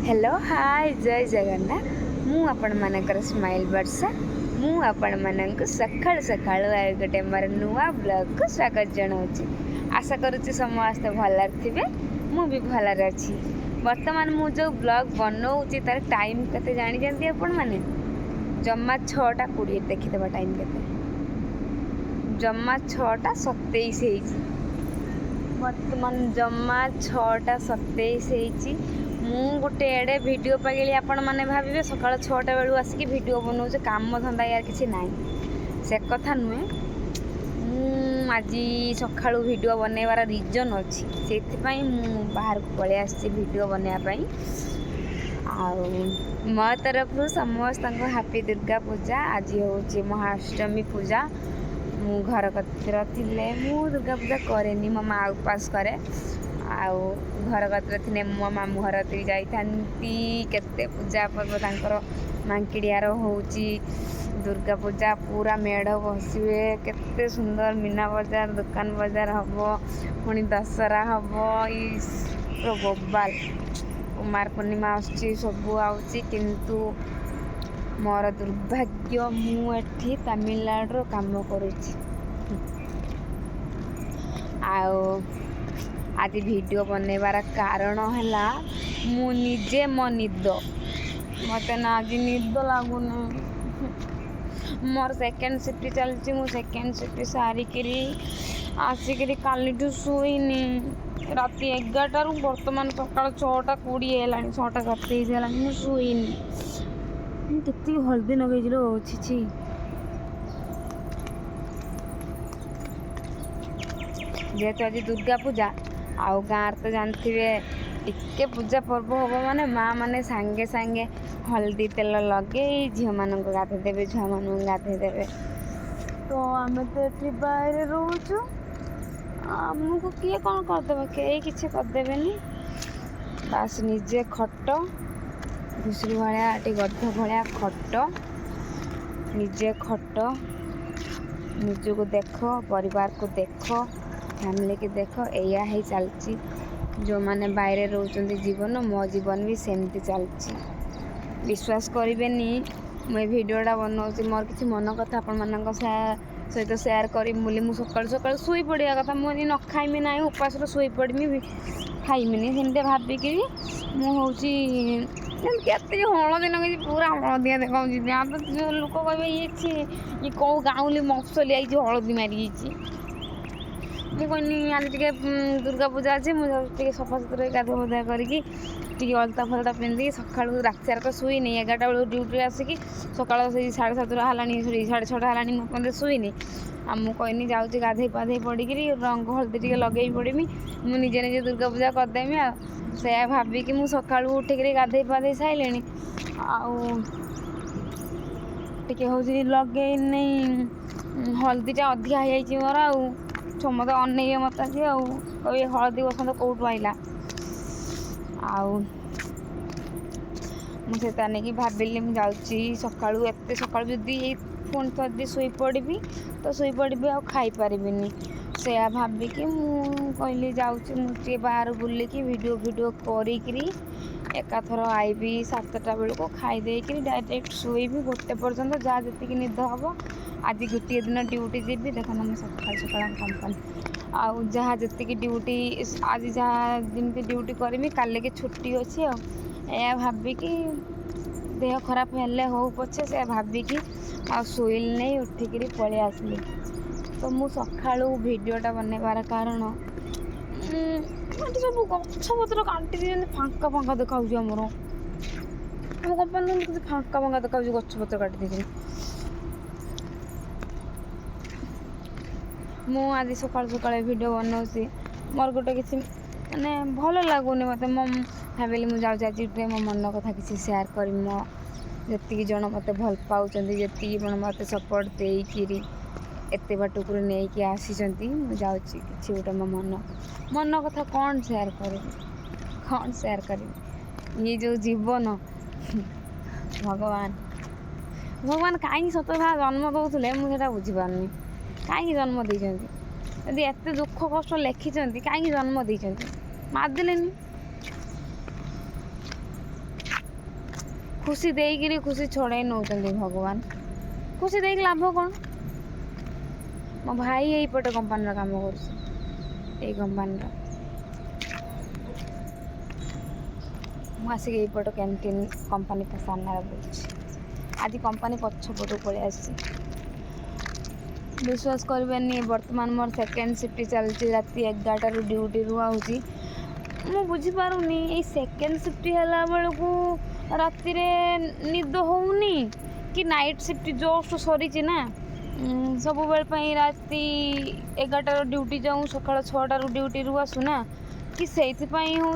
Hello hi जय जगन्नाथ मु आपण मानकर स्माइल वर्षा मु आपण मानक सकाळ सकाळ गोटे मोर नुआ ब्लॉग को स्वागत जनाऊँगी। आशा करुच्ची समस्त भलर थे मु भी भलर अच्छी। वर्तमान मु जो ब्लॉग बनाऊँगी तार टाइम केते जानी जानती आपण माने जम्मा 6:20 देखिदेव टाइम केते जम्मा 6:27 वर्तमान जम्मा 6:27 मु गोटे एडे वीडियो पाइली आपण मैंने भावे सकाल 6टा बेलू आसिक वीडियो बनाऊे काम धंदा यार किसी ना से कथा नुहे आज सका वीडियो बनइबार रिजन अच्छी से बाहर को पलि आसी वीडियो बनवाई मो तरफ समस्त हैप्पी दुर्गा पूजा। आज हूँ महाअष्टमी पूजा मु घर कतिर थिले मु दुर्गा पूजा करेनी मो माँ उपास करे आउ घर कतिर थे मो मामू घर जाती केते पूजा पर्व तांकर मांकिड़ियार होउची दुर्गा पूजा पूरा मेढ़ बसवे केते सुंदर मीना बजार दुकान बजार हम पुणी दशहरा हम बोबाल कुमार पूर्णिमा आसुची सबू आउची किंतु मोर दुर्भाग्य मुझे तमिलनाडु काम करुच्ची आज वीडियो बनइबार कारण है मु निजे मो निद मत ना आज निद लगुन मोर सेकेंड शिफ्ट चलती मु सेकेंड शिफ्ट सारिक आसिक कालीठू शुईनी राति 11टारू बर्तमान सका 6:20 है 6:27 है मुझे शुईनी केती हल्दी नगेलो छी जेहेतु आज दुर्गा पूजा आउ गाँव तो जानते टिके पूजा पर्व हम माने माँ मैंने सांगे सांगे हल्दी तेल लगे झील मान गाधे देवे झुआ मान गाधे देवे तो आम तो ये बाहर रोचु आमको किए कौन करदे कई किसी करदेवेनी बास निजे खट घुसुरी भाया गध भाया खट निजे खट निज को देख परिवार को देख फैमिली की देख एया ही चलची जो माने बाहर रोचंती जीवन मो जीवन भी सेमती चलची विश्वास करेनि मुझे वीडियोटा बनाऊँगी मोर किसी मन कथा आपण मान सहित सेयार करी बोली मुझे सकाल सकाल शुई पड़ा कथा मुझे न खाइमी ना उपास शुई पड़मी खाइमिनी सेमती भाविक मुझे केते हलदी लगे पूरा हलदिया देखा तो लोक कहे ये कौ गाँवली मफसली आई हलदी मारी मुझे कहनी आज टे दुर्गा पूजा अच्छे मुझे सफा सुतरा गाधे बधा करके अलता फलता पिंधि सका राति सारा तो शुईनी 11टा बेलू ड्यूटी आसिक सका 7:30 है 6:30 है मुझे शुईनी मुझे कहनी जाऊँगी गाधे पाधे पड़ी रंग हल्दी टे लगे पड़मी मुझे निजे दुर्गा पूजा करदेमी से भाविकी मुझे सका उठिक गाधे पाधे सारे टे हूँ लगे नहीं हल्दीटा अधिका हो मोर समस्त अने मत कहे हलदी बसंत कौटू आईला मुझे नहीं भाविली मुझे सका एत सका जदि पुणी थोड़ी शुई पड़ी तो शुई पड़ी आ खाईपारि से भाविकी कहली जाऊँगी मुझे बाहर बुलिकी वीडियो करी एकाथर आईबी 7टा बेलू खाईदे डायरेक्ट शुईबी 1 पर्यंत जहाँ जी निद हम आज गोटे दिन ड्यूटी जी देखा मैं सका सका कंपनी आउ जहाँ जी ड्यूटी आज जहाँ जमी ड्यूटी करमी काले की छुट्टी अच्छी आ भाविकी देह खराब हेले हो पछे से भाविकी शुइल नहीं उठिक पलि आसली तो मु सका वीडियोटा बनइबार कारण सब गछ पत्र काटी फांका फांका देखा आमर कंपनी फांका फांका देखा गछ पत्र काटी दे मु आज सका सका वीडियो बनाऊँगी मोर गोटे किसी माने भल लगुनि मत मो भाविली मुझे आज मो मन कथा किसी सेयार कर मो जी जन मत भल पाँच जी जन मत सपोर्ट देकरी एत बाटुक नहीं आसी मुझे कि गोटे मो मन कथा कौन सेयार करी ये जो जीवन भगवान भगवान कहीं सत जन्म दौले मुझे बुझीपारनी कहीं जन्म देती एत दुख कष्ट लिखिं कहीं जन्म देती मारदेलेनी खुशी देकिरी खुशी छड़ाई नौकरी भगवान खुशी देख लाभ कौन मो भाई यही पटे कंपानी काम कर कंपानी मुझे यहीपट कैंटीन कंपानी सामने बोल आज कंपानी पछपट पलि आसी विश्वास करें बर्तमान मोर सेकेंड शिफ्ट चलती राति 11 ड्यूटी आऊँगी मु बुझीपारूनी ये सेकेंड शिफ्ट है बेलू राति निद होनी कि नाइट शिफ्ट जस्ट सरी ना सब बेल राति 11 ड्यूटी जाऊँ सकाल 6 ड्यूटी आसुना कि से हूँ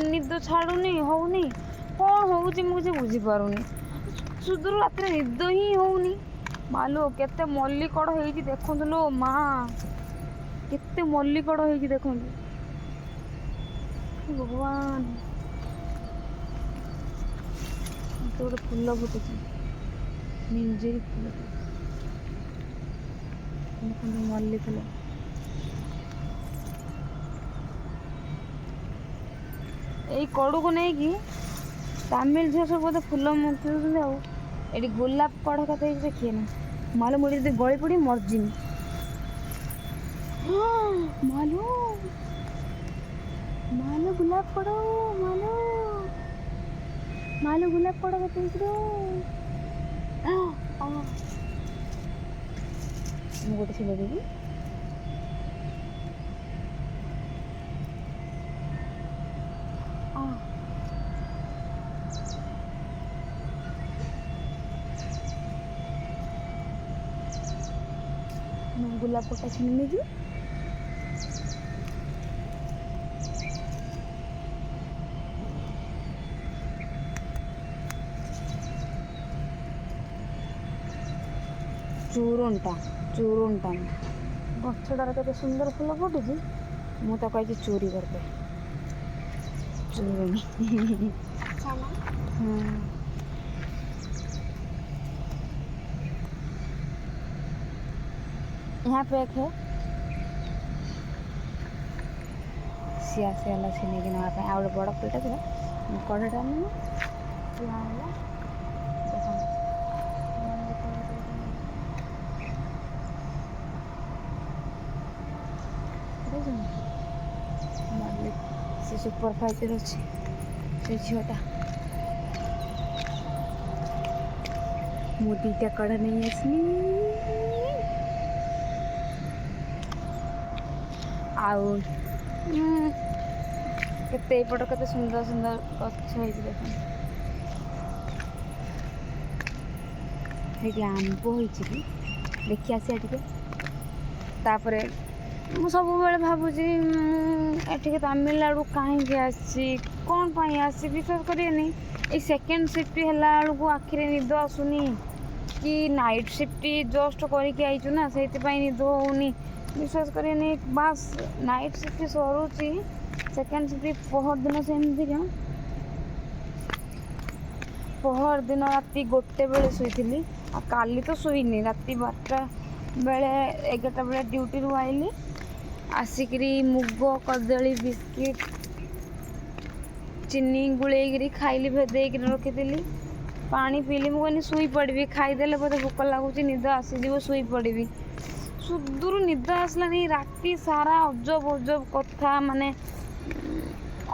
निद छाड़ूनी होनी कौन होची मुझे बुझीपारूनी सुदूर रात निद ही होनी मालो केते मल्लिकड़ हो देखु लो माँ केते मल्लिकड़ हो देखु भगवान गोटे फूल फुटुची निजे फूल मल्ली फूल यही कड़ू को नहीं कि तमिल झील सब बोधे फूल मुक्ति ये गोलाप कड़ का देखिए ना मालूम मुझे जब गली पड़ी मर्जिन मालू मालू गुलाब कड़ मालू मालू गुलाब कड़ का गोटे छिले देवी गुलाब पटा छीन लीजिए चूरुंटा चूरुंटा गछटार के सुंदर फूल फुटुची मु तो कही चोरी करते चोरी यहाँ पे एक है सिया सियाला छीने कि नापे आ गोटे बड़ फुलटा था कड़ाटा से सुपर फाइटर अच्छे से झीटा मु 2टा कड़ा नहीं आसनी आते पट के सुंदर सुंदर गछ देख आंब हो देखी आसिया टे मु सब भावुची एठिके तमिलनाडु कहीं आसी कौन पाई आसी विश्वास करेनि ये सेकेंड शिफ्ट है बेलू आखिरे निद आसुनी कि नाइट शिफ्ट जस्ट करके आईचु ना से निद होनी विश्वास करेनि बस नाइट शिफ्ट सरुची सेकेंड शिफ्ट पहर दिन सेमती क्या पहर दिन राति 1 बेले शुई काली तो शुईनी राति 12 बेले 11 बेले ड्यूटी रू आइली आसिकरी मुग कदली बिस्किट चीनी गुलेगिरी खाइली भेदेक रखीली पानी पीली मुझे शुई पड़ी खाईदे बोधे भोक लगुच निद आसीज शुई पड़ी सुदूर निद आसलानी राति सारा अजब अजब कथा माने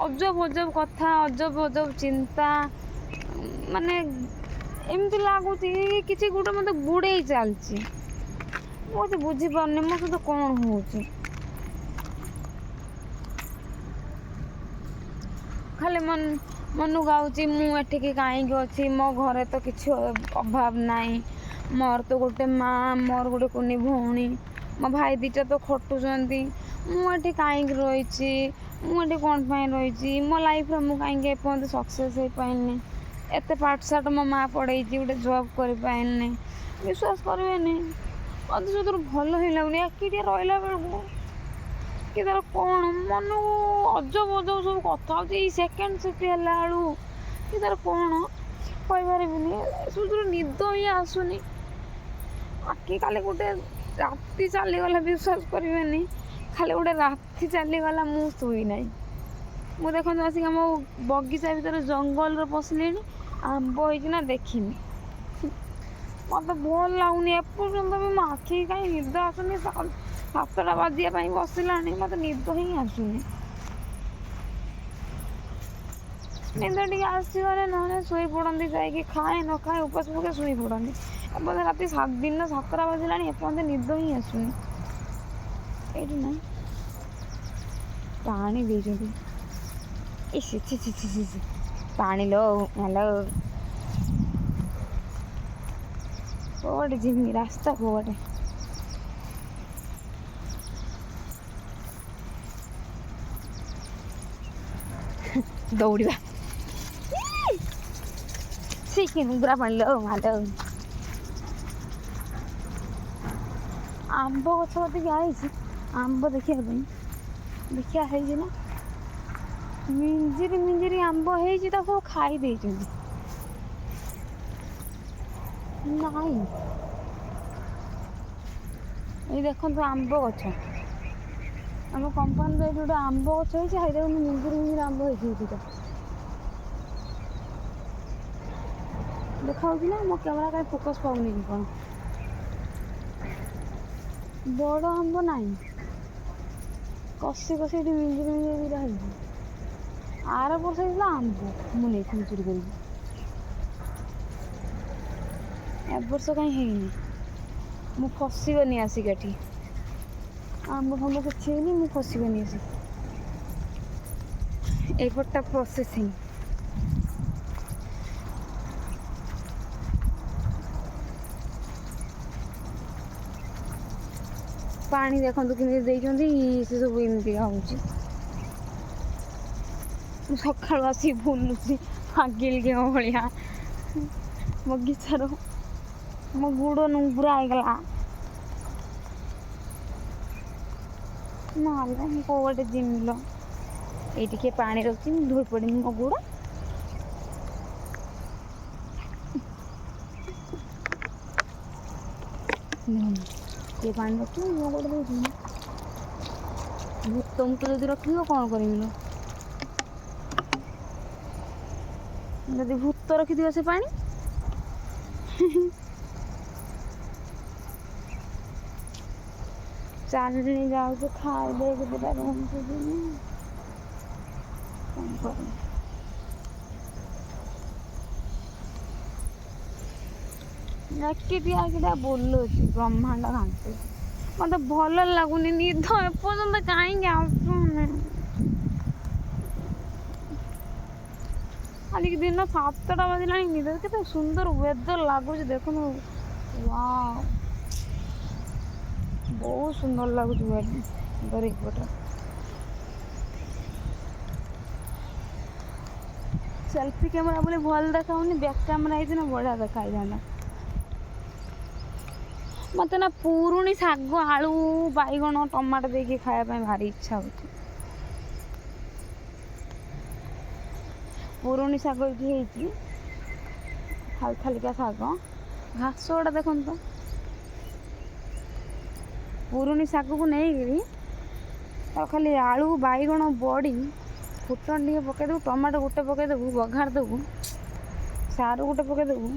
अजब अजब कथा अजब अजब चिंता माने एमती लगुच कि गोटे मत बुड़े चलती मुझे बुझीपारे मो सहित कौन हो खाली मनु गाँची मुझे कहीं अच्छी मो घरे तो किसी अभाव नहीं मोर तो गोटे माँ मोर गोटे कुनी भौणी मो भाई 2टा तो खटुंट मुझे कहीं रही मुझे कौन रही मो लाइफ मुझे कहीं एपर्त सक्सेस हो पाइनि एत पाठशाठ मो माँ पढ़े गोटे जॉब कर पाइनि विश्वास करेनि मत जो भल ही लगुनि एकिटिया रहा बेलू कि तार कौन मन अजब अजब सब कथा हो सेकेंड शिफ्ट है बेलू कि तार कौन कहींपारे सुदूर निद ही आसुनी आखि खाली गोटे राति चलीगला विश्वास करेनि खाली गोटे राति चलीगला मुई ना मु देखो आसिक आम बगीचा भर जंगल पशिले ଆମ୍ବ ହେଇଛି ନା ଦେଖିନି। ମତେ ଭଲ ଲାଗୁନି ଏପର୍ଯ୍ୟନ୍ତ ବି ମୋ ଆଖି କାହିଁ ନିଦ ଆସୁନି। 7ଟା ବାଜିବା ପାଇଁ ବସିଲାଣି, ମତେ ନିଦ ହିଁ ଆସୁନି। ନିଦ ଟିକେ ଆସିଗଲେ ନହେଲେ ଶୋଇ ପଡ଼ନ୍ତି, ଯାଇକି ଖାଏ ନ ଖାଏ ଉପାସ ପକେଇ ଶୋଇ ପଡ଼ନ୍ତି। ଏପର୍ଯ୍ୟନ୍ତ ରାତି ଦିନ 7ଟା ବାଜିଲାଣି, ଏପର୍ଯ୍ୟନ୍ତ ନିଦ ହିଁ ଆସୁନି। ଏଇଠି ନାହିଁ ପାଣି ଦେଇଛନ୍ତି। ଛି ପାଣି ଲୋ ହ୍ୟାଲୋ। କୋଉଠି ଯିମି, ରାସ୍ତା କୋଉଠି? ଦୌଡ଼ିବା। କି ନୁଙ୍ଗୁରା ପାଣି ଲୋ ମାଲୋ। ଆମ୍ବ ଗଛ କତିକି ଆଇଛି ଆମ୍ବ ଦେଖିବା ପାଇଁ। ଦେଖିବା ହେଇଛି ନା। ମିଞ୍ଜିରି ଆମ୍ବ ହେଇଛି, ତାକୁ ସବୁ ଖାଇ ଦେଇଛନ୍ତି। ନାଇଁ, ଏଇ ଦେଖନ୍ତୁ ଆମ୍ବ ଗଛ। ଆମ କମ୍ପାନୀର ଏଇଠି ଗୋଟେ ଆମ୍ବ ଗଛ ହେଇଛି, ହେଇ ଦେଖନ୍ତୁ ମିଞ୍ଜିରି ଆମ୍ବ ହେଇଛି ଏଇଠିକା। ଦେଖା ହଉଛି ନା? ମୋ କ୍ୟାମେରା କାହିଁ ଫୋକସ୍ ପାଉନି କି କ'ଣ? ବଡ଼ ଆମ୍ବ ନାହିଁ, କଷି ଏଠି ମିଞ୍ଜିରି ଦିଟା ହେଇଛି। ଆର ବର୍ଷ ହେଇଥିଲା ଆମ୍ବ, ମୁଁ ନେଇଥିଲି ଚୁରି କରିକି। ଏ ବର୍ଷ କାହିଁ ହେଇନି। ମୁଁ ଫସିଗନି ଆସିକି ଏଠି। ଆମ୍ବ ଫାମ୍ବ କିଛି ହେଇନି, ମୁଁ ଫସିଗନି ଆସିକି। ଏଇପଟଟା ପ୍ରୋସେସିଂ। ପାଣି ଦେଖନ୍ତୁ କେମିତି ଦେଇଛନ୍ତି, ସେ ସବୁ ଏମିତିକା ହେଉଛି। ମୁଁ ସକାଳୁ ଆସିକି ବୁଲୁଛି ପାଗିଳିଙ୍କ ଭଳିଆ ବଗିଚାର। ମୋ ଗୁଡ଼ ନୁଙ୍ଗୁରା ହେଇଗଲା। ନହେଲେ ମୁଁ କୋଉ ଗୋଟେ ଯିମି ଲୋ। ଏଇ ଟିକେ ପାଣି ରହୁଛି, ମୁଁ ଧୋଇ ପଡ଼ିମି ମୋ ଗୁଡ଼। ଟିକେ ପାଣି ରଖିବି, ମୋ ଗୋଡ଼ ଧୋଇଯିବି। ଭୂତ ଯଦି ରଖିବ କ'ଣ କରିବି ଲୋ? ଯଦି ଭୂତ ରଖିଥିବ ସେ ପାଣି ଚାଲିଣି ଯାଉଛି, ଖାଇଦେଇକି ଦିଟା ରୁମକୁ ଯିବି। କ'ଣ କରିବି? ଏକିଟିଆ ବୁଲୁଛି ବ୍ରହ୍ମାଣ୍ଡ ଘାଣ୍ଟୁଛି। ମତେ ଭଲ ଲାଗୁନି, ନିଦ ଏପର୍ଯ୍ୟନ୍ତ କାହିଁକି ଆସୁନି? ଆଜିକି ଦିନ 7ଟା ବାଜିଲାଣି, ନିଦ କେତେ ସୁନ୍ଦର ୱେଦର ଲାଗୁଛି ଦେଖୁନୁ। ୱାଓ, ବହୁତ ସୁନ୍ଦର ଲାଗୁଛି ୱେଦର ଏପଟେ। ସେଲ୍ଫି କ୍ୟାମେରା ବୋଲି ଭଲ ଦେଖାଉନି, ବ୍ୟାକ୍ କ୍ୟାମେରା ହେଇଥିଲେ ବଢ଼ିଆ ଦେଖା ହେଇଥାନ୍ତା। ମତେ ନା ପୁରୁଣି ଶାଗ, ଆଳୁ, ବାଇଗଣ, ଟମାଟୋ ଦେଇକି ଖାଇବା ପାଇଁ ଭାରି ଇଚ୍ଛା ହଉଛି। ପୁରୁଣି ଶାଗ ଏଇଠି ହେଇଛି, ଖାଲିକା ଶାଗ। ଘାସ ଗୁଡ଼ା ଦେଖନ୍ତୁ। ପୁରୁଣି ଶାଗକୁ ନେଇକିରି ଆଉ ଖାଲି ଆଳୁ, ବାଇଗଣ, ବଡ଼ି, ଫୁଟଣ ଟିକେ ପକାଇଦେବୁ, ଟମାଟୋ ଗୋଟେ ପକାଇଦେବୁ, ବଘାରି ଦେବୁ, ସାରୁ ଗୋଟେ ପକାଇଦେବୁ,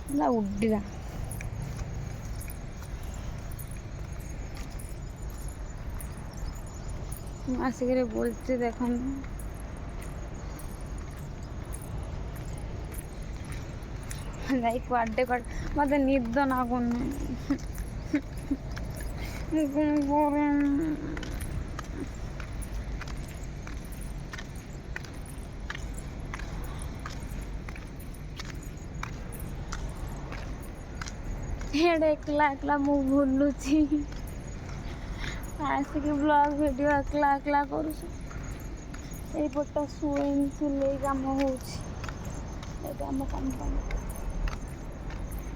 ହେଲା ଉଡ଼ିଲା। ମୁଁ ଆସିକିରି ବୁଲୁଛି ଦେଖନ୍ତୁ। ଯାଇ କୁଆଡ଼େ ମତେ ନିଦ ଲାଗୁନି। ମୁଁ କ'ଣ କରିବି? ହେଡ଼େ ଏକଲା ମୁଁ ବୁଲୁଛି, ଆସିକି ବ୍ଲଗ୍ ଭିଡ଼ିଓ ଏକଲା କରୁଛି। ଏଇପଟଟା ସିଲେଇ କାମ ହେଉଛି। ଏଇଟା ଆମ କମ୍ପାନୀ,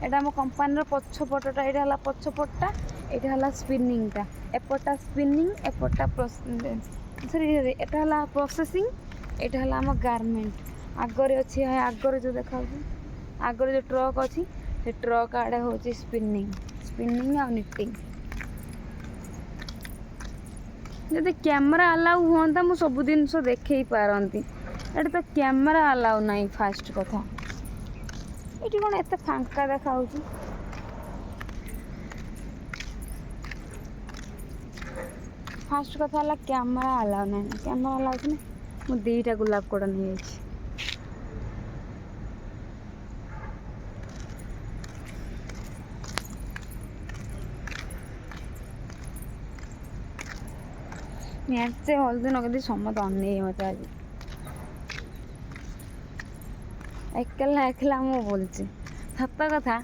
ଏଇଟା ଆମ କମ୍ପାନୀର ପଛପଟଟା। ଏଇଟା ହେଲା ପଛପଟଟା, ଏଇଟା ହେଲା ସ୍ପିନିଂଟା। ଏପଟଟା ସ୍ପିନିଂ, ଏପଟଟା ଏଟା ହେଲା ପ୍ରୋସେସିଂ, ଏଇଟା ହେଲା ଆମ ଗାର୍ମେଣ୍ଟ। ଆଗରେ ଅଛି, ଆଗରେ ଯେଉଁ ଦେଖାଉଛି, ଆଗରେ ଯେଉଁ ଟ୍ରକ୍ ଅଛି, ସେ ଟ୍ରକ୍ ଆଡ଼େ ହେଉଛି ସ୍ପିନିଂ ଆଉ ନିଟିଂ। ଯଦି କ୍ୟାମେରା ଆଲାଉ ହୁଅନ୍ତା, ମୁଁ ସବୁ ଜିନିଷ ଦେଖେଇ ପାରନ୍ତି। ଏଠି ତ କ୍ୟାମେରା ଆଲାଉ ନାହିଁ। ଫାଷ୍ଟ କଥା, ଏଠି କ'ଣ ଏତେ ଫାଙ୍କା ଦେଖାଯାଉଛି? ଫାଷ୍ଟ କଥା ହେଲା କ୍ୟାମେରା ଆଲାଉ ନାହିଁ। କ୍ୟାମେରା ଆଲାଉ ଅଛି ନା ମୁଁ 2ଟା ଗୋଲାପ କୁଡ଼ ନେଇଯାଇଛି। ଏତେ ହଳଦୀ ନଗେଇ ସମସ୍ତେ ଅନେଇ ମୋତେ ଆଜି। ଏକଲା ମୁଁ ବୋଲୁଛି ସତ କଥା।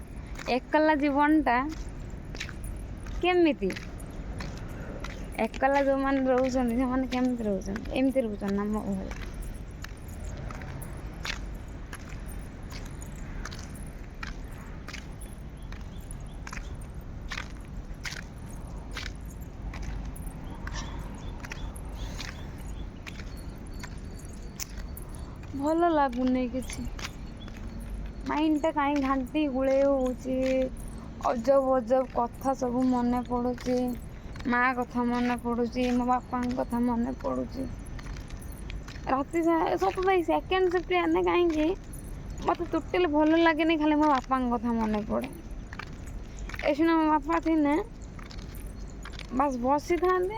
ଏକଲା ଜୀବନଟା କେମିତି? ଏକଲା ଯେଉଁମାନେ ରହୁଛନ୍ତି ସେମାନେ କେମିତି ରହୁଛନ୍ତି? ଏମିତି ରହୁଛନ୍ତି ନା ମୋ ଘରେ? ଭଲ ଲାଗୁନି କିଛି। ମାଇଣ୍ଡଟା କାହିଁ ଘାଣ୍ଟି ଗୁଳେଇ ହେଉଛି। ଅଜବ ଅଜବ କଥା ସବୁ ମନେ ପଡ଼ୁଛି। ମା କଥା ମନେ ପଡ଼ୁଛି, ମୋ ବାପାଙ୍କ କଥା ମନେ ପଡ଼ୁଛି। ରାତି ସବୁବେଳେ ସେକେଣ୍ଡ ସିଫ୍ଟ ଆନେ କାହିଁକି ମୋତେ ଟୋଟାଲି ଭଲ ଲାଗେନି। ଖାଲି ମୋ ବାପାଙ୍କ କଥା ମନେ ପଡ଼େ। ଏଇନା ମୋ ବାପା ଥିନେ ବାସ୍ ବସିଥାନ୍ତେ,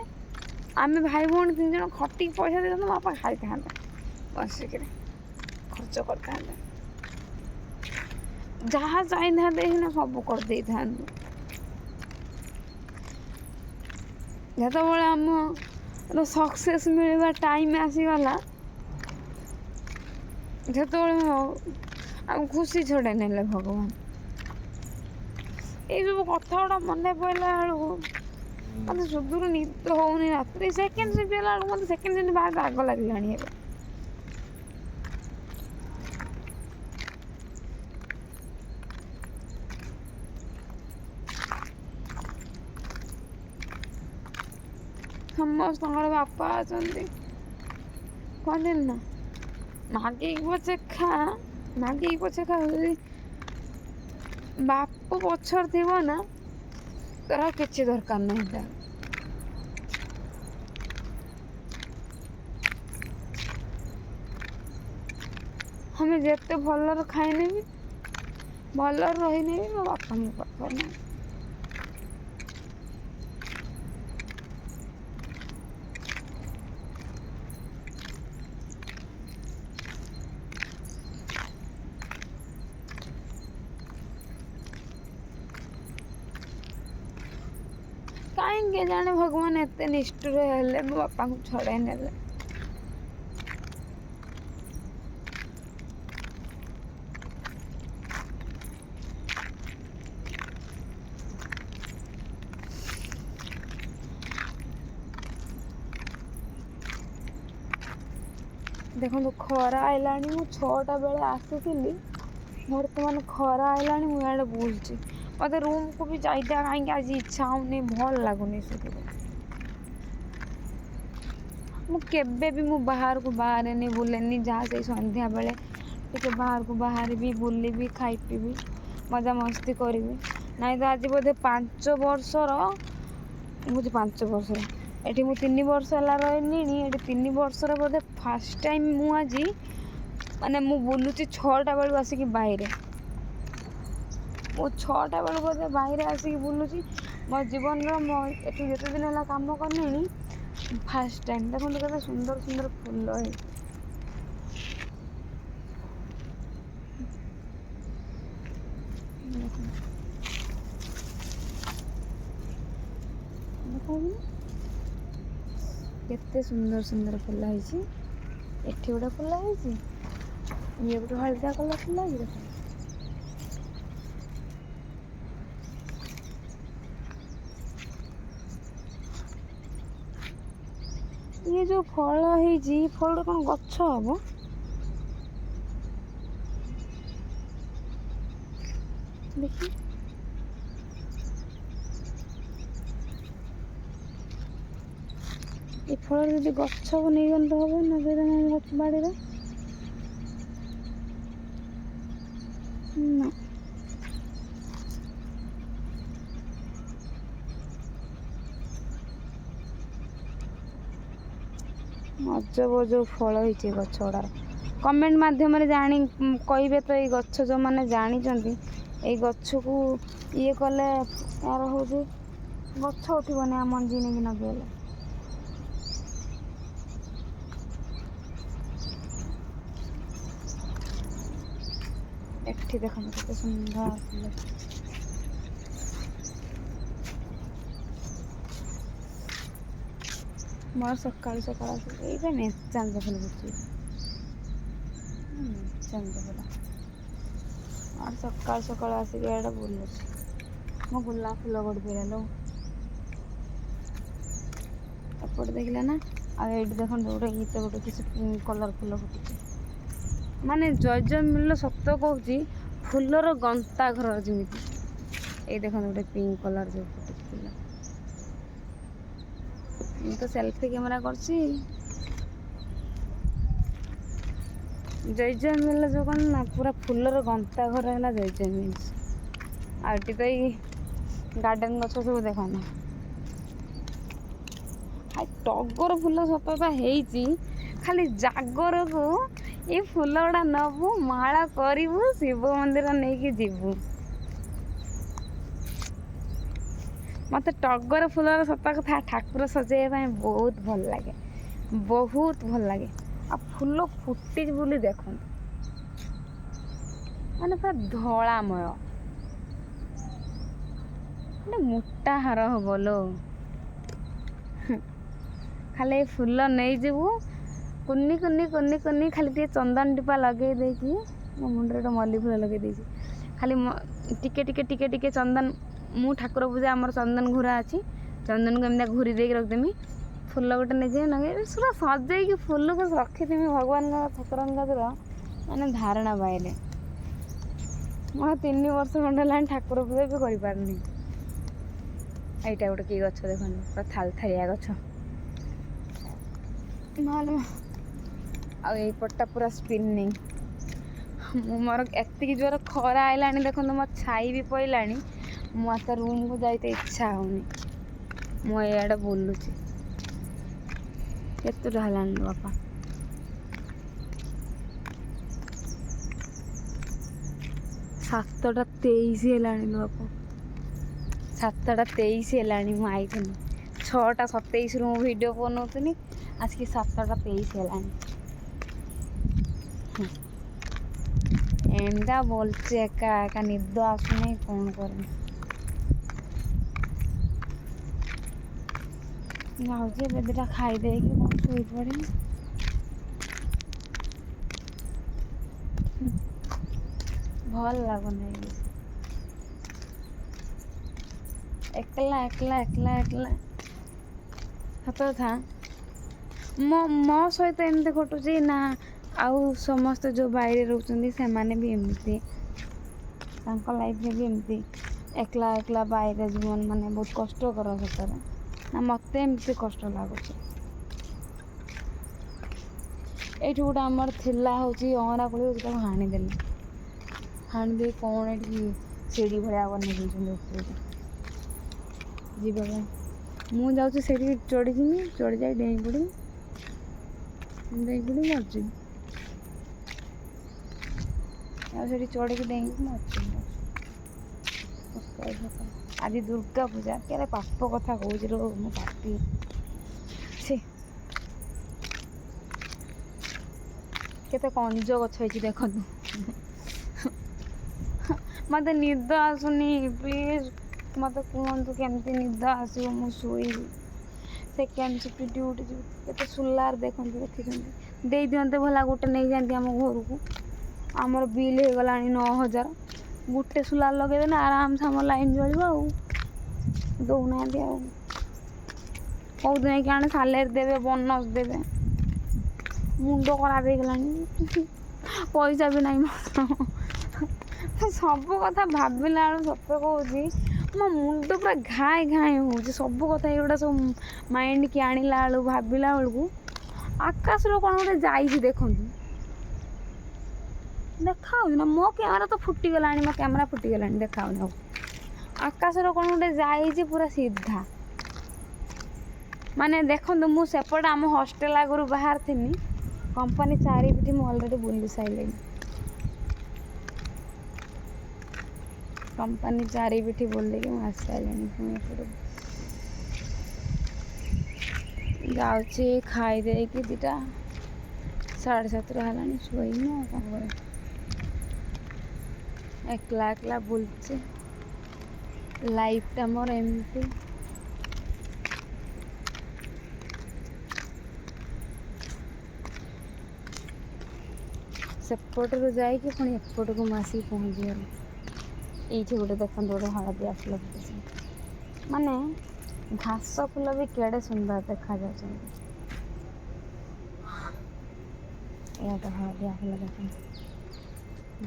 ଆମେ ଭାଇ ଭଉଣୀ 3 ଜଣ ଖଟିକି ପଇସା ଦେଇଥାନ୍ତୁ, ମୋ ବାପା ଖାଇଥାନ୍ତେ ବସିକିରି, ଖର୍ଚ୍ଚ କରିଥାନ୍ତେ। ଯାହା ଚାହିଁଥାନ୍ତେ ଏଇନା ସବୁ କରିଦେଇଥାନ୍ତୁ। ଯେତେବେଳେ ଆମର ସକ୍ସେସ୍ ମିଳିବା ଟାଇମ୍ ଆସିଗଲା, ଯେତେବେଳେ ଆମ ଖୁସି ଛଡ଼େଇ ନେଲେ ଭଗବାନ। ଏଇ ସବୁ କଥା ଗୁଡ଼ା ମନେ ପଡ଼ିଲା ବେଳକୁ ମୋତେ ସୁଦୂର ନିଦ ହେଉନି ରାତିରେ। ସେକେଣ୍ଡ ସିଫ୍ଟ ହେଲା ବେଳକୁ ମୋତେ ସେକେଣ୍ଡ ସିଫ୍ଟ ବାହାର ରାଗ ଲାଗିଲାଣି ଏବେ। ସମସ୍ତଙ୍କର ବାପା ଅଛନ୍ତି, କହନ୍ତିନି ନା ମାଗିକି ପଛେ ଖା ଯଦି ବାପ ପଛରେ ଥିବ ନା ତାର କିଛି ଦରକାର ନାହିଁ। ତାର ଆମେ ଯେତେ ଭଲରେ ଖାଇନେବି, ଭଲରେ ରହିନେବି, ମୋ ବାପା ମୋ ପାଖରେ ନାହିଁ। କାହିଁକି କେଜାଣି ଭଗବାନ ଏତେ ନିଷ୍ଠୁର ହେଲେ, ମୋ ବାପାଙ୍କୁ ଛଡ଼େଇ ନେଲେ। ଦେଖନ୍ତୁ ଖରା ଆଇଲାଣି, ମୁଁ 6ଟା ବେଳେ ଆସିଥିଲି, ବର୍ତ୍ତମାନ ଖରା ଆଇଲାଣି, ମୁଁ ଇଆଡ଼େ ବୁଲୁଛି। ମୋତେ ରୁମ୍କୁ ବି ଯାଇତେ କାହିଁକି ଆଜି ଇଚ୍ଛା ହେଉନି, ଭଲ ଲାଗୁନି ସେଥିପାଇଁ। ମୁଁ କେବେ ବି ବାହାରକୁ ବାହାରେନି, ବୁଲେନି। ଯାହା ସେଇ ସନ୍ଧ୍ୟାବେଳେ ଟିକେ ବାହାରକୁ ବାହାରିବି, ବୁଲିବି, ଖାଇ ପିଇବି, ମଜାମସ୍ତି କରିବି। ନାଇଁ ତ ଆଜି ବୋଧେ 5 ବର୍ଷର ଏଠି ମୁଁ 3 ବର୍ଷ ହେଲା ରହିଲିଣି। ଏଠି 3 ବର୍ଷର ବୋଧେ ଫାର୍ଷ୍ଟ ଟାଇମ୍ ମୁଁ ଆଜି ମୁଁ ବୁଲୁଛି 6ଟା ବେଳୁ ଆସିକି ବାଇରେ। ମୁଁ 6ଟା ବେଳୁ ବୋଧେ ବାଇରେ ଆସିକି ବୁଲୁଛି। ମୋ ଜୀବନର ଏଠି ଯେତେ ଦିନ ହେଲା କାମ କଲିଣି ଫାର୍ଷ୍ଟ ଟାଇମ୍। ଦେଖନ୍ତୁ କେତେ ସୁନ୍ଦର ସୁନ୍ଦର ଫୁଲ ହେଇଛି। କେତେ ସୁନ୍ଦର ସୁନ୍ଦର ଫୁଲ ହେଇଛି। ଏଠି ଗୋଟେ ଫୁଲ ହେଇଛି, ଇଏ ଗୋଟେ ହଳଦିଆ କଲର ଫୁଲ ହେଇଛି। ଇଏ ଯୋଉ ଫଳ ହେଇଛି, ଫଳଟା କ'ଣ ଗଛ ହବ? ଦେଖି ଏ ଫଳରେ ଯଦି ଗଛକୁ ନେଇଗଲେ ହବ ନା ସେଇଟା ମୋ ବାଡ଼ିରେ? ନା, ଅଜବ ଅଜବ ଫଳ ହେଇଛି ଗଛ ଗୁଡ଼ାର। कमेंट माध्यम जानी कहे तो ये गछ जो मैंने जानी ये गछ को ये कले यार हूँ गछ उठबनी आ मंजी नहीं नगेले एठी देखो केते सुंदर फूल मोर सकाल सकाल ये मेचांग फूल बुझे चंद फूल और सकाल सकाल आसिक एडा बुलूँ मो गुलाब फूल गोटे पेलो एपटे देखले ना आ ये देख गोटे गीत गोटे किसी पिंक कलर फूल फुटुचे माने जय मिल सत कहूँ फूलर गंता घर जमी ये देख गोटे पिंक कलर जो फुटुचे फूल मैं तो सेल्फी कैमेरा करছি जय मिल जो कौन ना पूरा फूलर गंता घर है जय मिल्स आटी तो ये गार्डन गछ सब देखना टगर फूल सतता है खाली जागर को ये फूल गुड़ा नबू माला करू शिव मंदिर नहीं कि जीवु मत टगर फूलर सत कथा ठाकुर सजाइबा बहुत भल लगे बहुत भल लगे आ फूल फुटी बोली देख माने पूरा धलामय मोटा हार हम लो खाली फूल नहीं जीवु कुन्नी कुन्नी कुन्नी कुन्नी खाली टे चंदन टीपा लगे देकी मो मुंडे गोटे मल्ली फूल लगे देसी खाली टिके टिके टिके टिके चंदन मु ठाकुर पूजा आमर चंदन घुरा अच्छी चंदन को एमती घूरी देकी रखदेमी फूल गोटे नहीं लगे पूरा सजे फूल को रखीदेमी भगवान ठाकुर मैंने धारणा पाइले मैं 3 वर्ष खंड है ठाकुर पूजा भी कर पारनी এইটা গোটে কি গছ দেখুন পুরা থালথালিয়া গছ ନହେଲେ ଆଉ ଏଇପଟଟା ପୁରା ସ୍ପିନିଂ ମୁଁ ମୋର ଏତିକି ଜୋର ଖରା ଆଇଲାଣି ଦେଖନ୍ତୁ ମୋ ଛାଇ ବି ପଇଲାଣି ମୁଁ ଆତ ରୁମ୍କୁ ଯାଇତେ ଇଚ୍ଛା ହେଉନି ମୁଁ ଏଇଆଡ଼େ ବୁଲୁଛି କେତେଟା ହେଲାଣି ବାପା 7:23 ହେଲାଣି ବାପା 7:23 ହେଲାଣି ମୁଁ ଆଇଥିଲି 6:27 ରୁ ମୁଁ ଭିଡ଼ିଓ ବନଉଥିଲି ଆସିକି 7:23 ହେଲାଣି ଏମିତି ବୋଲଛି ଏକା ଏକା ନିଦ ଆସୁନି କ'ଣ କରିବି ଯାଉଛି ଏବେ ଦୁଇଟା ଖାଇଦେଇକି କ'ଣ ଶୋଇପଡ଼ିବି ଭଲ ଲାଗୁନି एकला एकला एकला एकला सत कथा मो सहित एमती घटुची ना आउ समस्त जो बाहर रोचंदी से माने भी एमती लाइफ में भी एमती एकला एकला बाहर जीवन माने बहुत कष्ट कर सतरे ना मत एमती कष्ट लगुच ये गोटे आमर थिला हूँ अहरा कोड़ी हाणीदे हाणीदे कौन ये सीढ़ी भाया बन जीवा मु जाऊँ से चढ़ी जीमी चढ़ी जाए डेई पड़ी मरजी आड़ी चढ़ी डेई मरजी आज दुर्गा पूजा क्या पाप कथा कौच रो मो पापी केते कंज गछ देखु मत निद आसुनी प्लीज मत कहतु केमती निद आसो मु शोबी सेकेंड शिफ्ट ड्यूटी केते सोलार देखते देखी दे दिंते भला गोटे नहीं जाती आम घर को आमर बिल हो गला 9,000 गोटे सोलार लगेदेना आराम से आम लाइन जल्व दौना कौन कि आने सालेरी देवे बोनस देवे मुंड खराब हो गला पैसा भी नहीं सब कथा भाविला सत कहूँ मो मुंड पूरा घाए घाए हो सब कथा ये सब माइंड की आणला बेलू भाविला बेलू आकाश कौन गोटे जाइए देखु देखा ना मो कैमेरा तो फुटीगला मो कैमेरा फुटीगला देखा आकाश कौन गोटे जाइए पूरा सीधा माने देखो मुझे सेपट आम हॉस्टेल आगु बाहर थी कंपनी चारिपिठी ମୁଁ ଅଲରେଡ଼ି ବୁଲି ସାରିଲିଣି। कंपनी चारिपिठी बुलिकी ମୁଁ ଆସି ସାରିଲିଣି। ପୁଣି ଏପଟକୁ ଯାଉଛି ଖାଇ ଦେଇକି 2ଟା 7:30 ହେଲାଣି ଶୋଇନି ଆଉ କ'ଣ କରିବି। ଏକଲା ଏକଲା ବୁଲୁଛି। ଲାଇଫଟା ମୋର ଏମିତି। ସେପଟରୁ ଯାଇକି ପୁଣି ଏପଟକୁ ମୁଁ ଆସିକି ପହଞ୍ଚିଗଲି। ଏଇଠି ଗୋଟେ ଦେଖନ୍ତୁ ଗୋଟେ ହଳଦିଆ ଫୁଲ ଫୁଟିଛି। ମାନେ ଘାସ ଫୁଲ ବି କେଡ଼େ ସୁନ୍ଦର ଦେଖାଯାଉଛନ୍ତି। ଏଇଟା ଗୋଟେ ହଳଦିଆ ଫୁଲ ଦେଖନ୍ତୁ।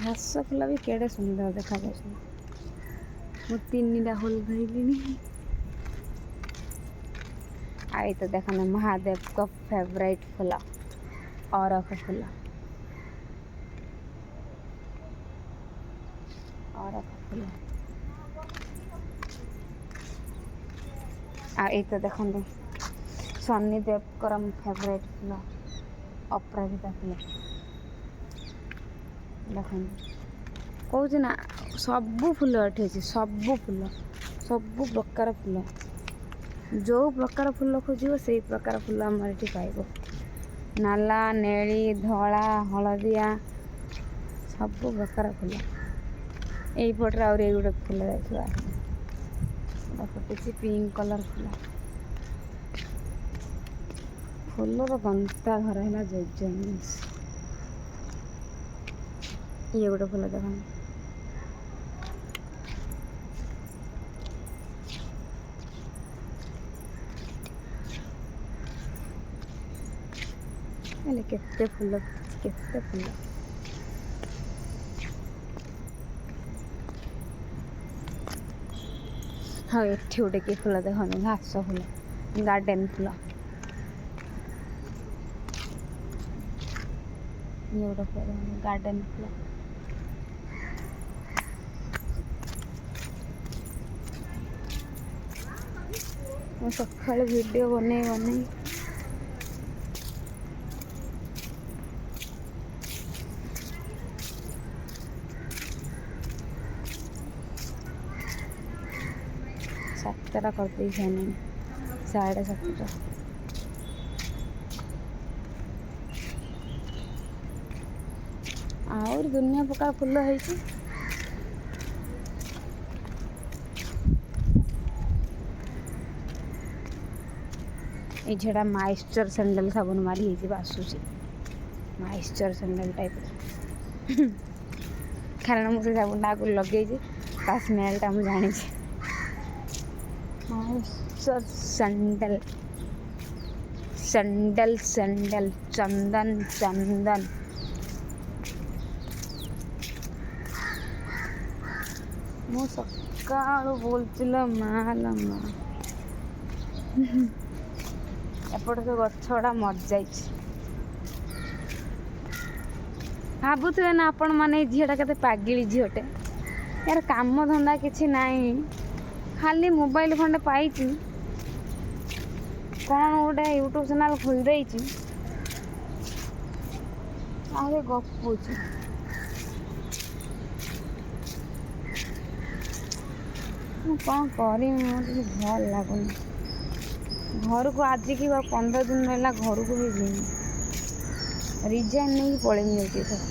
ଘାସ ଫୁଲ ବି କେଡ଼େ ସୁନ୍ଦର ଦେଖାଯାଉଛନ୍ତି। ମୁଁ 3ଟା ଫୁଲ ଧରିଲିଣି। ଆଉ ଏଇ ତ ଦେଖନ୍ତୁ ମହାଦେବଙ୍କ ଫେଭରାଇଟ୍ ଫୁଲ ଅରଖ ଫୁଲ। ଅରଖ ଫୁଲ। ଆଉ ଏଇ ତ ଦେଖନ୍ତୁ ଶନିଦେବଙ୍କର ଫେଭରାଇଟ୍ ଫୁଲ ଅପରାଜିତା ଫୁଲ। ଦେଖନ୍ତୁ କହୁଛି ନା ସବୁ ଫୁଲ ଏଠି ଅଛି। ସବୁ ଫୁଲ, ସବୁ ପ୍ରକାର ଫୁଲ। ଯେଉଁ ପ୍ରକାର ଫୁଲ ଖୋଜିବ ସେଇ ପ୍ରକାର ଫୁଲ ଆମର ଏଠି ପାଇବ। ନାଲା, ନେଳି, ଧଳା, ହଳଦିଆ ସବୁ ପ୍ରକାର ଫୁଲ। ଏଇପଟରେ ଆହୁରି ଏଇ ଗୋଟେ ଫୁଲ ଦେଖିବା। ଏଇଟା ଫୁଟିଛି ପିଙ୍କ କଲର୍ ଫୁଲ। ଫୁଲର ଗନ୍ତାଘର ହେଲା ଜୟଜୟନ୍ସ। ଇଏ ଗୋଟେ ଫୁଲ ଦେଖନ୍ତୁ। ହେଲେ କେତେ ଫୁଲ, କେତେ ଫୁଲ। ହଁ ଏଠି ଗୋଟେ କି ଫୁଲ ଦେଖନ୍ତୁ, ଘାସ ଫୁଲ, ଗାର୍ଡେନ ଫୁଲ। ଇଏ ଗୋଟେ ଫୁଲ ଦେଖନ୍ତୁ, ଗାର୍ଡେନ ଫୁଲ। ମୁଁ ସକାଳୁ ଭିଡ଼ିଓ ବନେଇ ସାତଟା କରିଦେଇ ସାରିଲିଣି। 7:30। ଆହୁରି ଦୁନିଆ ପ୍ରକାର ଫୁଲ ହେଇଛି। এই ଝିଅଟା ମାଇଶ୍ଚର ସ୍ୟାଣ୍ଡେଲ୍ ସାବୁନ ମାରି ହେଇଛି ବାସୁଛି। ମାଇଶ୍ଚର ସ୍ୟାଣ୍ଡେଲ୍ ଟାଇପ୍ର। କାରଣ ମୁଁ ସେ ସାବୁନଟା ଆଗରୁ ଲଗେଇଛି, ତା ସ୍ମେଲ୍ଟା ମୁଁ ଜାଣିଛି। ମାଇଶ୍ଚର ସ୍ୟାଣ୍ଡେଲ୍, ସ୍ୟାଣ୍ଡେଲ୍ ସ୍ୟାଣ୍ଡେଲ୍, ଚନ୍ଦନ ଚନ୍ଦନ। ମୁଁ ସକାଳୁ ବୁଲୁଚିଲୋ ମା। ଏପଟେ ସବୁ ଗଛ ଗୁଡ଼ା ମରିଯାଇଛି। ଭାବୁଥିବେ ନା ଆପଣମାନେ ଏଇ ଝିଅଟା କେତେ ପାଗିଳି ଝିଅଟେ। ୟାର କାମ ଧନ୍ଦା କିଛି ନାହିଁ, ଖାଲି ମୋବାଇଲ ଖଣ୍ଡେ ପାଇଛି, କ'ଣ ଗୋଟେ ୟୁଟ୍ୟୁବ ଚ୍ୟାନେଲ୍ ଖୋଲିଦେଇଛି, ଆହୁରି ଗପୁଛି। ମୁଁ କ'ଣ କରିବି, ମୋତେ କିଛି ଭଲ ଲାଗୁନି। ଘରକୁ ଆଜିକି 15 ଦିନ ରହିଲା, ଘରକୁ ବି ଯିବି। ରିଜାଇନ୍ ନେଇକି ପଳେଇବି ଯାଇକି ଏଥର।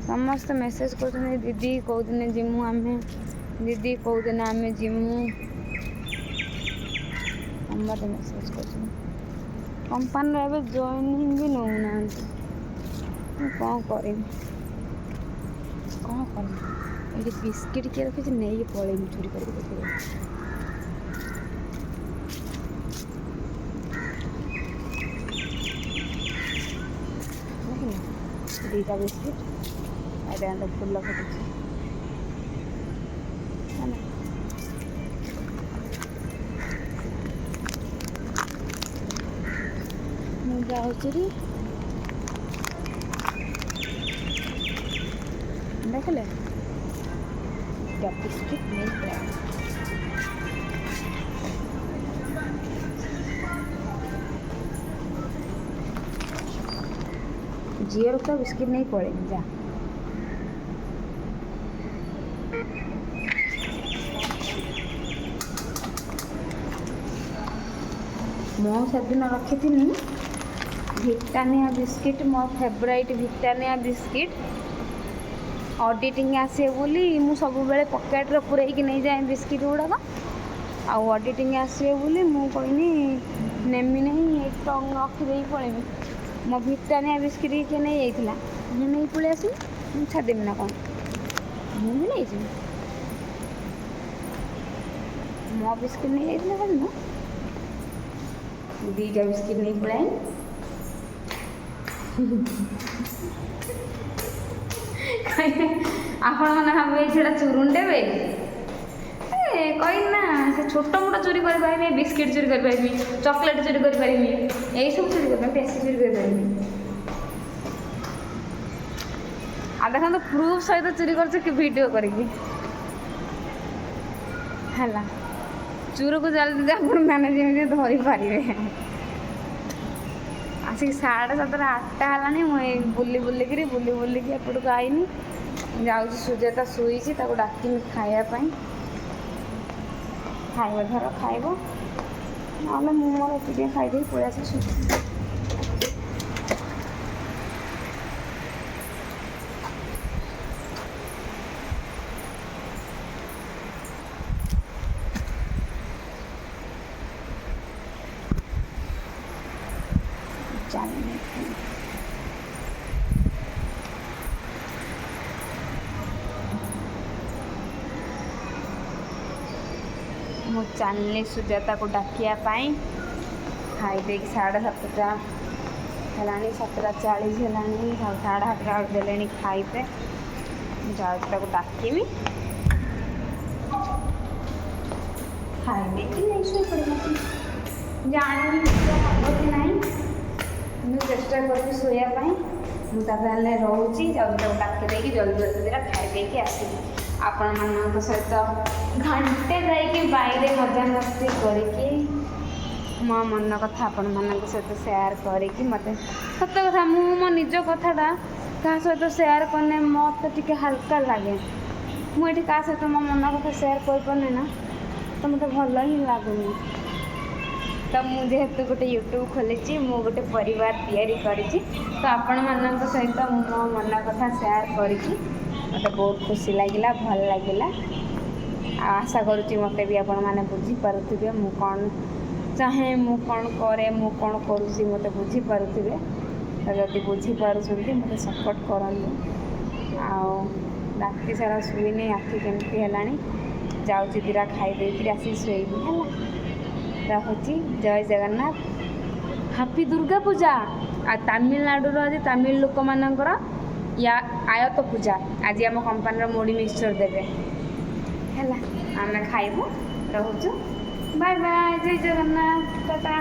ସମସ୍ତେ ମେସେଜ୍ କରୁଛନ୍ତି ଦିଦି କେଉଁଦିନ ଯିମୁ ଆମେ, ଦିଦି କେଉଁଦିନ ଆମେ ଯିମୁ। ସମସ୍ତେ ମେସେଜ୍ କରୁଛନ୍ତି। କମ୍ପାନୀରେ ଏବେ ଜଏନିଂ ବି ନେଉନାହାନ୍ତି। ମୁଁ କ'ଣ କରିବି, କ'ଣ କରିବି। ଏଠି ବିସ୍କିଟ୍ କିଏ ରଖିଛି, ନେଇକି ପଳେଇବି ଚୋରି କରିକି ଦେଖିବେ। ଦେଖିଲେ 2ଟା ବିସ୍କିଟ୍, ଏଇଟା ଗୋଟେ ଫୁଲ ଫୁଟୁଛି। ମୁଁ ଯାଉଛି, ଦେଖିଲେ 2ଟା ବିସ୍କିଟ୍ ନେଇକି ଝିଅର ତ ବିସ୍କିଟ୍ ନେଇ ପଳେଇବି ଯା। ମୁଁ ସେଦିନ ରଖିଥିଲି ଭିଟାନିଆ ବିସ୍କିଟ୍, ମୋ ଫେଭରାଇଟ୍ ଭିଟାନିଆ ବିସ୍କିଟ୍। ଅଡ଼ିଟିଂ ଆସିବେ ବୋଲି ମୁଁ ସବୁବେଳେ ପକେଟ୍ରେ ପୁରେଇକି ନେଇଯାଏ ବିସ୍କିଟ୍ ଗୁଡ଼ାକ। ଆଉ ଅଡ଼ିଟିଂ ଆସିବେ ବୋଲି ମୁଁ କହିନି ନେମି ନାହିଁ, ଏଇଠି ତ ରଖିଦେଇକି ପଳେଇବି। ମୋ ଭିଟାନିଆ ବିସ୍କିଟ୍ କିଏ ନେଇଯାଇଥିଲା, ମୁଁ ନେଇ ପଳେଇ ଆସିବି, ମୁଁ ଛାଡ଼ିଦେବି ନା କ'ଣ? ମୁଁ ବି ନେଇଯିବି। ମୋ ବିସ୍କିଟ୍ ନେଇଯାଇଥିଲା ସେଦିନ, ଦୁଇଟା ବିସ୍କିଟ୍ ନେଇ ପଳାଇ। ଆପଣମାନେ ଭାବିବେ ସେଟା ଚୁରୁଣ୍ଡେ ବେ, କହିନା ସେ ଛୋଟ ମୋଟ ଚୋରି କରିପାରିବି, ବିସ୍କିଟ୍ ଚୋରି କରିପାରିବି, ଚକୋଲେଟ୍ ଚୋରି କରିପାରିବି, ଏଇସବୁ ଚୋରି କରିପାରିବି, ବେଶୀ ଚୋରି କରିପାରିବି। ଆଉ ଦେଖନ୍ତୁ ପ୍ରୁଫ୍ ସହିତ ଚୋରି କରୁଛି କି ଭିଡ଼ିଓ କରିକି ହେଲା। ଚୋରକୁ ଜଲ୍ଦି ଆପଣମାନେ ଯେମିତି ଧରିପାରିବେ। ଆସିକି 7:30 8ଟା ହେଲାଣି, ମୁଁ ଏଇ ବୁଲି ବୁଲିକି ଏପଟକୁ ଆଇନି। ଯାଉଛି, ସୁଜାତା ଶୋଇଛି, ତାକୁ ଡାକିନି ଖାଇବା ପାଇଁ। ଖାଇବ ଧର ଖାଇବ, ନହେଲେ ମୁଁ ମୋର ଏକୁଟିଆ ଖାଇଦେଇ ପଳେଇ ଆସିବି ଶୋଇବି। ମୁଁ ଚାଲିଲି ସୁଜାତାକୁ ଡାକିବା ପାଇଁ। ଖାଇ ଦେଇକି 7:30 ହେଲାଣି, 7:40 ହେଲାଣି, 8:30 ଦେଲେଣି ଖାଇବେ। ମୁଁ ଯାଉଛି ତାକୁ ଡାକିବି, ଖାଇ ଦେଇକି ନେଇ ଶୋଇପଡ଼ିବି। ଜାଣିନି ହବ କି ନାହିଁ, ମୁଁ ଚେଷ୍ଟା କରିବି ଶୋଇବା ପାଇଁ। ମୁଁ ତାହେଲେ ରହୁଛି, ଯାଉଛି ତାକୁ ଡାକି ଦେଇକି ଜଲ୍ଦି ଖାଇ ଦେଇକି ଆସିବି। ଆପଣମାନଙ୍କ ସହିତ ଘଣ୍ଟେ ଯାଇକି ବାଇରେ ମଜାମସ୍ତି କରିକି ମୋ ମନ କଥା ଆପଣମାନଙ୍କ ସହିତ ସେୟାର କରିକି, ମୋତେ ସତ କଥା, ମୁଁ ମୋ ନିଜ କଥାଟା କାହା ସହିତ ସେୟାର କଲେ ମୋତେ ଟିକେ ହାଲକା ଲାଗେ। ମୁଁ ଏଠି କାହା ସହିତ ମୋ ମନ କଥା ସେୟାର କରିପାରୁନି ନା, ତ ମୋତେ ଭଲ ହିଁ ଲାଗୁନି। ତ ମୁଁ ଯେହେତୁ ଗୋଟେ ୟୁଟ୍ୟୁବ୍ ଖୋଲିଛି, ମୁଁ ଗୋଟେ ପରିବାର ତିଆରି କରିଛି, ତ ଆପଣମାନଙ୍କ ସହିତ ମୁଁ ମୋ ମନ କଥା ସେୟାର କରିଛି। ମୋତେ ବହୁତ ଖୁସି ଲାଗିଲା, ଭଲ ଲାଗିଲା। ଆଉ ଆଶା କରୁଛି ମୋତେ ବି ଆପଣମାନେ ବୁଝିପାରୁଥିବେ, ମୁଁ କ'ଣ ଚାହେଁ, ମୁଁ କ'ଣ କରେ, ମୁଁ କ'ଣ କରୁଛି, ମୋତେ ବୁଝିପାରୁଥିବେ। ତ ଯଦି ବୁଝିପାରୁଛନ୍ତି ମୋତେ ସପୋର୍ଟ କରନ୍ତୁ। ଆଉ ରାତି ସାରା ଶୋଇନି, ଆଖି କେମିତି ହେଲାଣି। ଯାଉଛି ଦିଟା ଖାଇ ଦେଇକିରି ଆସିକି ଶୋଇବି ହେଲା। ରହୁଛି, ଜୟ ଜଗନ୍ନାଥ, ହାପି ଦୁର୍ଗା ପୂଜା। ଆଉ ତାମିଲନାଡ଼ୁର ଆଜି ତାମିଲ ଲୋକମାନଙ୍କର ଆୟତ ପୂଜା। ଆଜି ଆମ କମ୍ପାନୀର ମୁଢ଼ି ମିକ୍ସଚର ଦେବେ ହେଲା। ଆମେ ଖାଇବୁ, ରହୁଛୁ, ବାଏ ବାଏ, ଜୟ ଜଗନ୍ନାଥ, ଟାଟା।